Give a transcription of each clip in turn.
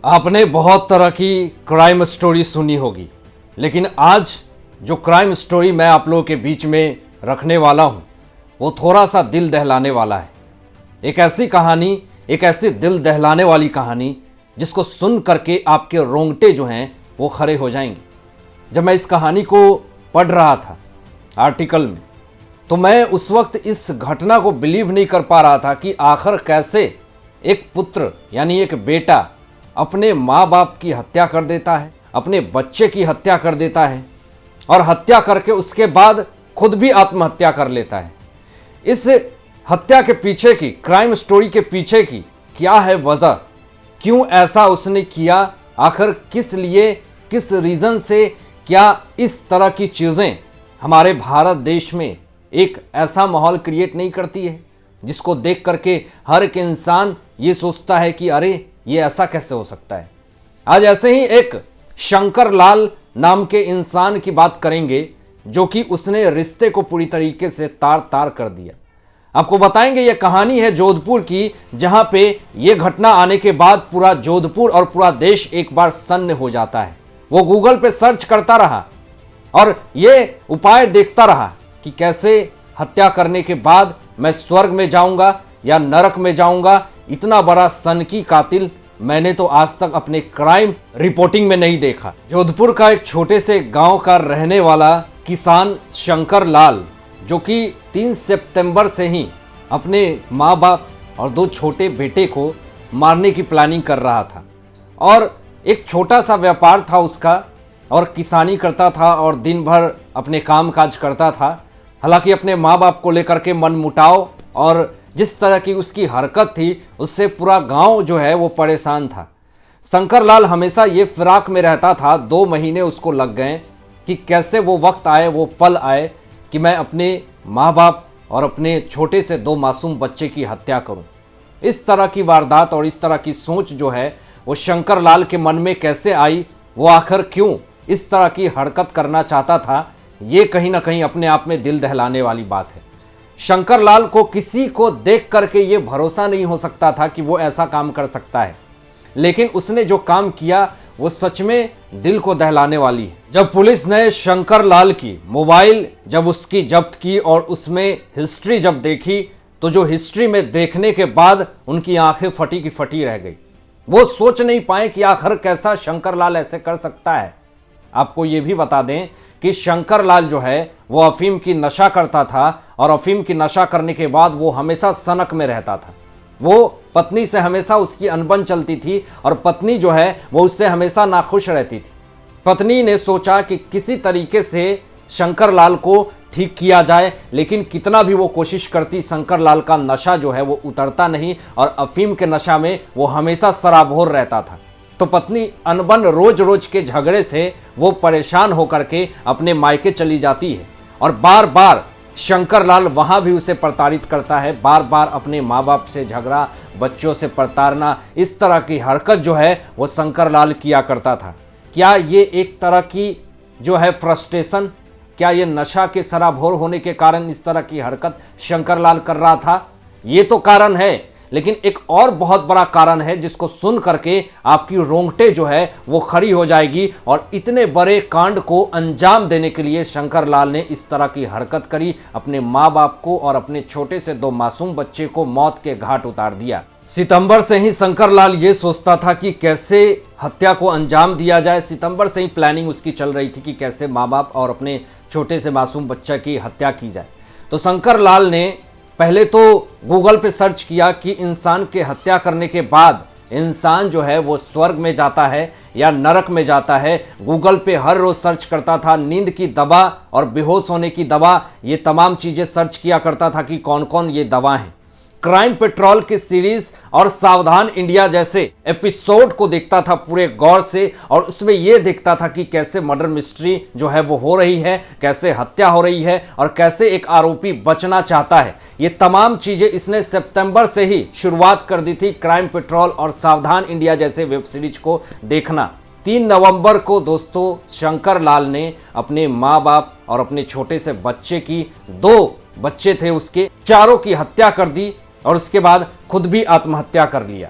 आपने बहुत तरह की क्राइम स्टोरी सुनी होगी, लेकिन आज जो क्राइम स्टोरी मैं आप लोगों के बीच में रखने वाला हूँ वो थोड़ा सा दिल दहलाने वाला है। एक ऐसी कहानी, एक ऐसी दिल दहलाने वाली कहानी जिसको सुन करके आपके रोंगटे जो हैं वो खड़े हो जाएंगे। जब मैं इस कहानी को पढ़ रहा था आर्टिकल में, तो मैं उस वक्त इस घटना को बिलीव नहीं कर पा रहा था कि आखिर कैसे एक पुत्र यानी एक बेटा अपने माँ बाप की हत्या कर देता है, अपने बच्चे की हत्या कर देता है और हत्या करके उसके बाद खुद भी आत्महत्या कर लेता है। इस हत्या के पीछे की, क्राइम स्टोरी के पीछे की क्या है वजह, क्यों ऐसा उसने किया, आखिर किस लिए, किस रीज़न से, क्या इस तरह की चीज़ें हमारे भारत देश में एक ऐसा माहौल क्रिएट नहीं करती है जिसको देख करके हर एक इंसान ये सोचता है कि अरे ये ऐसा कैसे हो सकता है। आज ऐसे ही एक शंकर लाल नाम के इंसान की बात करेंगे जो कि उसने रिश्ते को पूरी तरीके से तार तार कर दिया। आपको बताएंगे ये कहानी है जोधपुर की, जहां पे ये घटना आने के बाद पूरा जोधपुर और पूरा देश एक बार सन्न हो जाता है। वो गूगल पे सर्च करता रहा और ये उपाय देखता रहा कि कैसे हत्या करने के बाद मैं स्वर्ग में जाऊंगा या नरक में जाऊंगा। इतना बड़ा सनकी कातिल मैंने तो आज तक अपने क्राइम रिपोर्टिंग में नहीं देखा। जोधपुर का एक छोटे से गांव का रहने वाला किसान शंकर लाल, जो कि 3 सितंबर से ही अपने माँ बाप और 2 छोटे बेटे को मारने की प्लानिंग कर रहा था और एक छोटा सा व्यापार था उसका और किसानी करता था और दिन भर अपने काम काज करता था। हालांकि अपने माँ बाप को लेकर के मनमुटाव और जिस तरह की उसकी हरकत थी उससे पूरा गांव जो है वो परेशान था। शंकर लाल हमेशा ये फिराक में रहता था। 2 महीने उसको लग गए कि कैसे वो वक्त आए, वो पल आए कि मैं अपने माँ बाप और अपने छोटे से 2 मासूम बच्चे की हत्या करूं। इस तरह की वारदात और इस तरह की सोच जो है वो शंकर लाल के मन में कैसे आई, वो आखिर क्यों इस तरह की हरकत करना चाहता था, ये कहीं ना कहीं अपने आप में दिल दहलाने वाली बात है। शंकर लाल को किसी को देख करके ये भरोसा नहीं हो सकता था कि वो ऐसा काम कर सकता है, लेकिन उसने जो काम किया वो सच में दिल को दहलाने वाली है। जब पुलिस ने शंकर लाल की मोबाइल जब उसकी जब्त की और उसमें हिस्ट्री जब देखी, तो जो हिस्ट्री में देखने के बाद उनकी आंखें फटी की फटी रह गई। वो सोच नहीं पाए कि आखिर कैसा शंकर लाल ऐसे कर सकता है। आपको ये भी बता दें कि शंकर लाल जो है वो अफीम की नशा करता था और अफीम की नशा करने के बाद वो हमेशा सनक में रहता था। वो पत्नी से हमेशा उसकी अनबन चलती थी और पत्नी जो है वो उससे हमेशा नाखुश रहती थी। पत्नी ने सोचा कि किसी तरीके से शंकर लाल को ठीक किया जाए, लेकिन कितना भी वो कोशिश करती, शंकर लाल का नशा जो है वो उतरता नहीं और अफीम के नशा में वो हमेशा सराबोर रहता था। तो पत्नी अनबन रोज रोज के झगड़े से वो परेशान होकर के अपने मायके चली जाती है और बार बार शंकर लाल वहाँ भी उसे प्रताड़ित करता है। बार बार अपने माँ बाप से झगड़ा, बच्चों से प्रताड़ना, इस तरह की हरकत जो है वो शंकर लाल किया करता था। क्या ये एक तरह की जो है फ्रस्ट्रेशन, क्या ये नशा के सराबोर होने के कारण इस तरह की हरकत शंकर लाल कर रहा था? ये तो कारण है, लेकिन एक और बहुत बड़ा कारण है जिसको सुन करके आपकी रोंगटे जो है वो खड़ी हो जाएगी। और इतने बड़े कांड को अंजाम देने के लिए शंकर लाल ने इस तरह की हरकत करी, अपने माँ बाप को और अपने छोटे से 2 मासूम बच्चे को मौत के घाट उतार दिया। सितंबर से ही शंकर लाल ये सोचता था कि कैसे हत्या को अंजाम दिया जाए। सितंबर से ही प्लानिंग उसकी चल रही थी कि कैसे माँ बाप और अपने छोटे से मासूम बच्चे की हत्या की जाए। तो शंकर लाल ने पहले तो गूगल पे सर्च किया कि इंसान के हत्या करने के बाद इंसान जो है वो स्वर्ग में जाता है या नरक में जाता है। गूगल पे हर रोज़ सर्च करता था, नींद की दवा और बेहोश होने की दवा, ये तमाम चीज़ें सर्च किया करता था कि कौन कौन ये दवा हैं। क्राइम पेट्रोल की सीरीज और सावधान इंडिया जैसे एपिसोड को देखता था पूरे गौर से और उसमें यह देखता था कि कैसे मर्डर मिस्ट्री जो है वो हो रही है, कैसे हत्या हो रही है और कैसे एक आरोपी बचना चाहता है। ये तमाम चीज़ें इसने सितंबर से ही शुरुआत कर दी थी क्राइम पेट्रोल और सावधान इंडिया जैसे वेब सीरीज को देखना। 3 नवंबर को दोस्तों शंकर लाल ने अपने माँ बाप और अपने छोटे से बच्चे की, 2 बच्चे थे उसके, चारों की हत्या कर दी और उसके बाद खुद भी आत्महत्या कर लिया।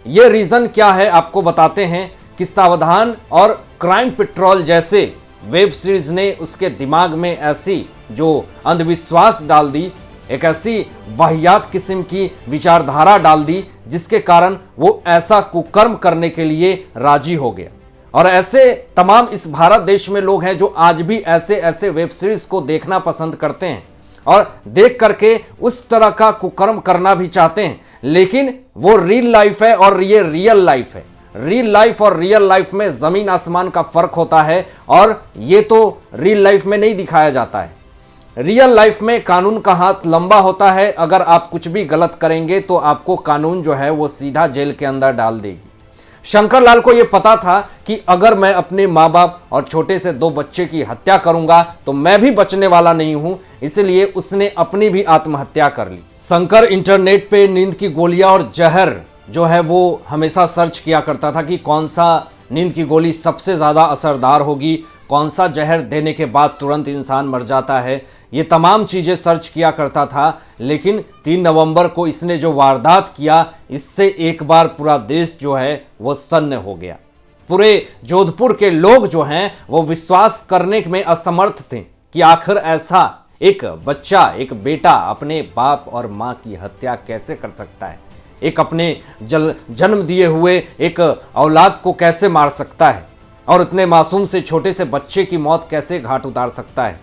ये रीजन क्या है आपको बताते हैं कि सावधान और क्राइम पेट्रोल जैसे वेब सीरीज ने उसके दिमाग में ऐसी जो अंधविश्वास डाल दी, एक ऐसी वाहियात किस्म की विचारधारा डाल दी जिसके कारण वो ऐसा कुकर्म करने के लिए राजी हो गया। और ऐसे तमाम इस भारत देश में लोग हैं जो आज भी ऐसे ऐसे वेब सीरीज को देखना पसंद करते हैं और देख करके उस तरह का कुकर्म करना भी चाहते हैं, लेकिन वो रियल लाइफ है और ये रियल लाइफ है। रियल लाइफ और रियल लाइफ में जमीन आसमान का फर्क होता है और ये तो रियल लाइफ में नहीं दिखाया जाता है। रियल लाइफ में कानून का हाथ लंबा होता है, अगर आप कुछ भी गलत करेंगे तो आपको कानून जो है वो सीधा जेल के अंदर डाल देगी। शंकर लाल को यह पता था कि अगर मैं अपने माँ बाप और छोटे से 2 बच्चे की हत्या करूंगा तो मैं भी बचने वाला नहीं हूं, इसलिए उसने अपनी भी आत्महत्या कर ली। शंकर इंटरनेट पे नींद की गोलियां और जहर जो है वो हमेशा सर्च किया करता था कि कौन सा नींद की गोली सबसे ज़्यादा असरदार होगी, कौन सा जहर देने के बाद तुरंत इंसान मर जाता है। ये तमाम चीज़ें सर्च किया करता था, लेकिन 3 नवंबर को इसने जो वारदात किया, इससे एक बार पूरा देश जो है वो सन्न हो गया। पूरे जोधपुर के लोग जो हैं वो विश्वास करने में असमर्थ थे कि आखिर ऐसा एक बच्चा, एक बेटा अपने बाप और माँ की हत्या कैसे कर सकता है, एक अपने जन्म दिए हुए एक औलाद को कैसे मार सकता है और इतने मासूम से छोटे से बच्चे की मौत कैसे घाट उतार सकता है।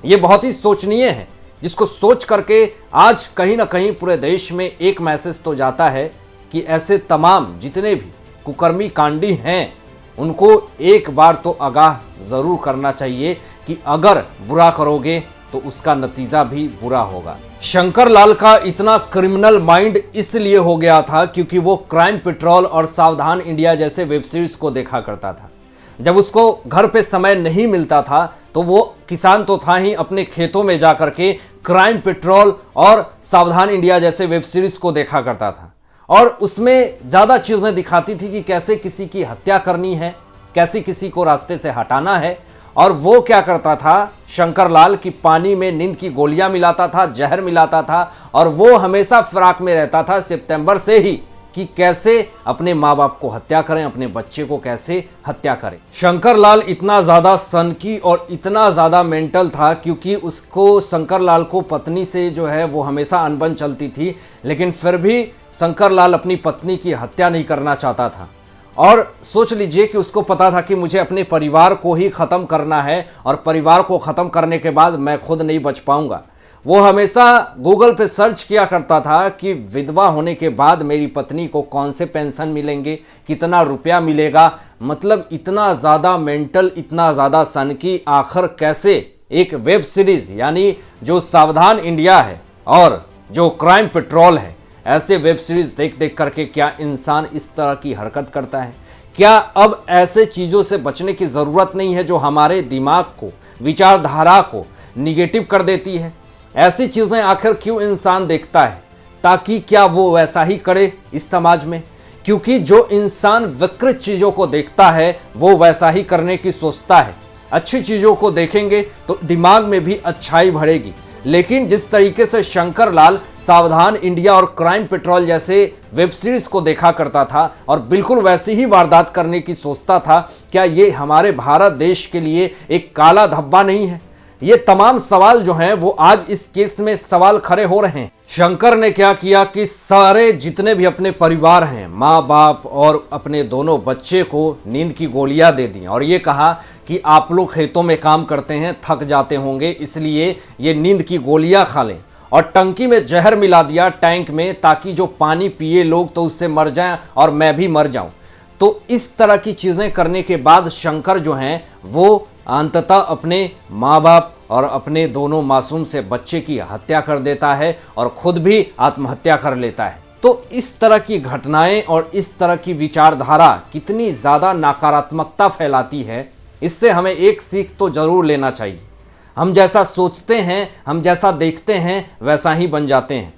ये बहुत ही सोचनीय है, जिसको सोच करके आज कहीं ना कहीं पूरे देश में एक मैसेज तो जाता है कि ऐसे तमाम जितने भी कुकर्मी कांडी हैं उनको एक बार तो आगाह ज़रूर करना चाहिए कि अगर बुरा करोगे तो उसका नतीजा भी बुरा होगा। शंकर लाल का इतना क्रिमिनल माइंड इसलिए हो गया था क्योंकि वो क्राइम पेट्रोल और सावधान इंडिया जैसे वेब सीरीज को देखा करता था। जब उसको घर पे समय नहीं मिलता था तो वो किसान तो था ही, अपने खेतों में जा करके क्राइम पेट्रोल और सावधान इंडिया जैसे वेब सीरीज को देखा करता था और उसमें ज़्यादा चीज़ें दिखाती थी कि कैसे किसी की हत्या करनी है, कैसे किसी को रास्ते से हटाना है। और वो क्या करता था शंकर लाल कि पानी में नींद की गोलियां मिलाता था, जहर मिलाता था और वो हमेशा फिराक में रहता था सितंबर से ही कि कैसे अपने माँ बाप को हत्या करें, अपने बच्चे को कैसे हत्या करें। शंकर लाल इतना ज़्यादा सनकी और इतना ज़्यादा मेंटल था क्योंकि उसको, शंकर लाल को पत्नी से जो है वो हमेशा अनबन चलती थी, लेकिन फिर भी शंकर लाल अपनी पत्नी की हत्या नहीं करना चाहता था। और सोच लीजिए कि उसको पता था कि मुझे अपने परिवार को ही ख़त्म करना है और परिवार को ख़त्म करने के बाद मैं खुद नहीं बच पाऊंगा। वो हमेशा गूगल पे सर्च किया करता था कि विधवा होने के बाद मेरी पत्नी को कौन से पेंशन मिलेंगे, कितना रुपया मिलेगा। मतलब इतना ज़्यादा मेंटल, इतना ज़्यादा सनकी, आखिर कैसे एक वेब सीरीज़ यानी जो सावधान इंडिया है और जो क्राइम पेट्रोल है, ऐसे वेब सीरीज देख देख करके क्या इंसान इस तरह की हरकत करता है? क्या अब ऐसे चीज़ों से बचने की ज़रूरत नहीं है जो हमारे दिमाग को, विचारधारा को निगेटिव कर देती है? ऐसी चीज़ें आखिर क्यों इंसान देखता है? ताकि क्या वो वैसा ही करे इस समाज में? क्योंकि जो इंसान विकृत चीज़ों को देखता है वो वैसा ही करने की सोचता है। अच्छी चीज़ों को देखेंगे तो दिमाग में भी अच्छाई भरेगी। लेकिन जिस तरीके से शंकर लाल सावधान इंडिया और क्राइम पेट्रोल जैसे वेब सीरीज को देखा करता था और बिल्कुल वैसी ही वारदात करने की सोचता था, क्या ये हमारे भारत देश के लिए एक काला धब्बा नहीं है? ये तमाम सवाल जो हैं वो आज इस केस में सवाल खड़े हो रहे हैं। शंकर ने क्या किया कि सारे जितने भी अपने परिवार हैं, माँ बाप और अपने दोनों बच्चे को नींद की गोलियां दे दी और ये कहा कि आप लोग खेतों में काम करते हैं, थक जाते होंगे, इसलिए ये नींद की गोलियां खा लें। और टंकी में जहर मिला दिया, टैंक में, ताकि जो पानी पिए लोग तो उससे मर जाएं और मैं भी मर जाऊं। तो इस तरह की चीज़ें करने के बाद शंकर जो हैं वो अंततः अपने माँ बाप और अपने दोनों मासूम से बच्चे की हत्या कर देता है और खुद भी आत्महत्या कर लेता है। तो इस तरह की घटनाएं और इस तरह की विचारधारा कितनी ज़्यादा नकारात्मकता फैलाती है, इससे हमें एक सीख तो ज़रूर लेना चाहिए। हम जैसा सोचते हैं, हम जैसा देखते हैं, वैसा ही बन जाते हैं।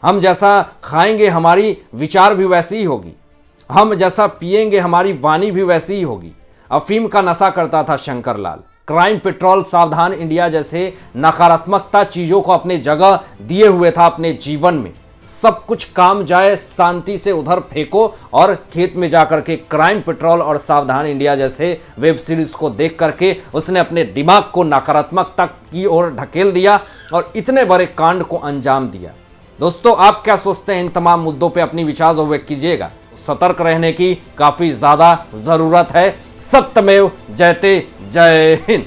हम जैसा खाएंगे हमारी विचार भी वैसी ही होगी, हम जैसा पिएंगे हमारी वाणी भी वैसी ही होगी। अफीम का नशा करता था शंकर लाल। क्राइम पेट्रोल, सावधान इंडिया जैसे नकारात्मकता चीज़ों को अपने जगह दिए हुए था अपने जीवन में। सब कुछ काम जाए शांति से उधर फेंको और खेत में जाकर के क्राइम पेट्रोल और सावधान इंडिया जैसे वेब सीरीज को देख करके उसने अपने दिमाग को नकारात्मकता की ओर ढकेल दिया और इतने बड़े कांड को अंजाम दिया। दोस्तों, आप क्या सोचते हैं इन तमाम मुद्दों पे अपनी विचार व्यक्त कीजिएगा। सतर्क रहने की काफी ज्यादा जरूरत है। सत्यमेव जयते। जय हिंद।